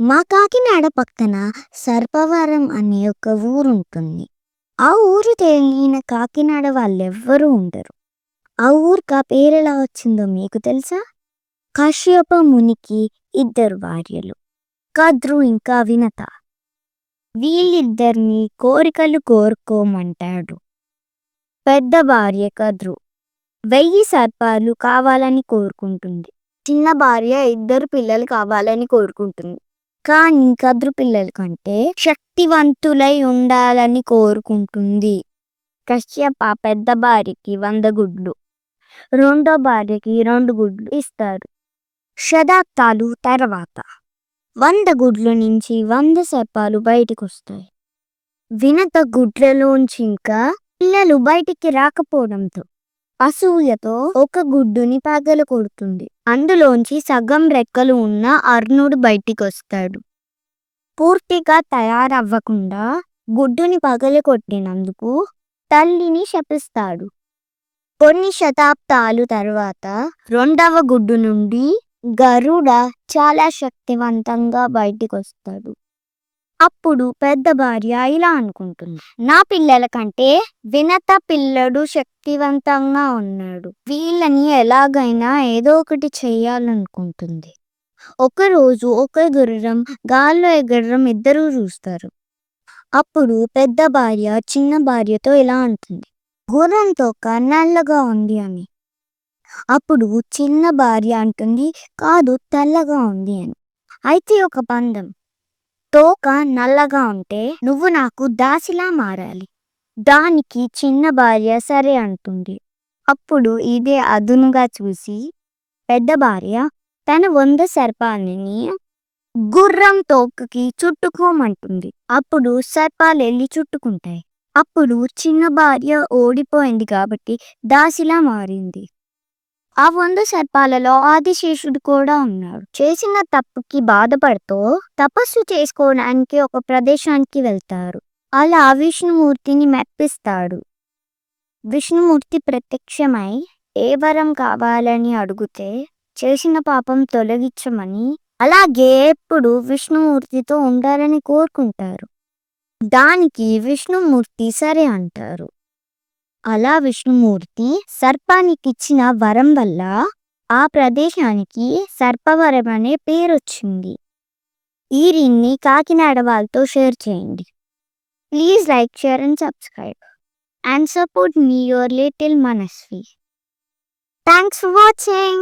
మా కాకినాడ పక్కన సర్పవరం అనే ఒక ఊరుంటుంది. ఆ ఊరు తెలియని కాకినాడ వాళ్ళెవ్వరూ ఉండరు. ఆ ఊరికి ఆ పేరెలా వచ్చిందో మీకు తెలుసా? కశ్యప మునికి 2 భార్యలు. కద్రు ఇంకా వినత. వీళ్ళిద్దరిని కోరికలు కోరుకోమంటాడు. పెద్ద భార్య కద్రు 1000 సర్పాలు కావాలని కోరుకుంటుంది. చిన్న భార్య 2 పిల్లలు కావాలని కోరుకుంటుంది. కానీ కద్రు పిల్లల కంటే శక్తివంతులై ఉండాలని కోరుకుంటుంది. కశ్యప పెద్ద భార్యకి 100 గుడ్లు, రెండో భార్యకి 2 గుడ్లు ఇస్తాడు. శతాబ్దాలు తర్వాత 100 గుడ్ల నుంచి 100 సర్పాలు బయటికొస్తాయి. వినత గుడ్లలోంచి ఇంకా పిల్లలు బయటికి రాకపోవడంతో అసూయతో ఒక గుడ్డుని పగల కొడుతుంది. అందులోంచి సగం రెక్కలు ఉన్న అర్ణుడు బయటికొస్తాడు. పూర్తిగా తయారవ్వకుండా గుడ్డుని పగల కొట్టినందుకు తల్లిని శపిస్తాడు. కొన్ని శతాబ్దాలు తర్వాత 2వ గుడ్డు నుండి గరుడ చాలా శక్తివంతంగా బయటికొస్తాడు. అప్పుడు పెద్ద భార్య ఇలా అనుకుంటుంది, నా పిల్లల కంటే వినత పిల్లడు శక్తివంతంగా ఉన్నాడు. వీళ్ళని ఎలాగైనా ఏదో ఒకటి చెయ్యాలనుకుంటుంది. ఒకరోజు ఒక గుర్రం గాల్లో ఎగరడం ఇద్దరూ చూస్తారు. అప్పుడు పెద్ద భార్య చిన్న భార్యతో ఇలా అంటుంది, గుర్రం తోక నల్లగా ఉంది అని. అప్పుడు చిన్న భార్య అంటుంది, కాదు తెల్లగా ఉంది అని. అయితే ఒక పందెం. తోక నల్లగా ఉంటే నువ్వు నాకు దాసిలా మారాలి. దానికి చిన్న భార్య సరే అంటుంది. అప్పుడు ఇదే అదునుగా చూసి పెద్ద భార్య తన 100 సర్పాలని గుర్రం తోకకి చుట్టుకోమంటుంది. అప్పుడు సర్పాలు వెళ్ళి చుట్టుకుంటాయి. అప్పుడు చిన్న భార్య ఓడిపోయింది కాబట్టి దాసిలా మారింది. ఆ 100 సర్పాలలో ఆదిశేషుడు కూడా ఉన్నాడు. చేసిన తప్పుకి బాధపడుతూ తపస్సు చేసుకోవడానికి ఒక ప్రదేశానికి వెళ్తారు. అలా విష్ణుమూర్తిని మెప్పిస్తాడు. విష్ణుమూర్తి ప్రత్యక్షమై ఏ వరం కావాలని అడిగితే చేసిన పాపం తొలగించమని, అలాగే ఎప్పుడు విష్ణుమూర్తితో ఉండాలని కోరుకుంటారు. దానికి విష్ణుమూర్తి సరే అంటారు. అలా విష్ణుమూర్తి సర్పానికిచ్చిన వరం వల్ల ఆ ప్రదేశానికి సర్పవరం అనే పేరొచ్చింది. ఈ రీల్ని కాకినాడ వాళ్ళతో షేర్ చేయండి. Please like, share and subscribe and support me, your little Manasvi. Thanks for watching.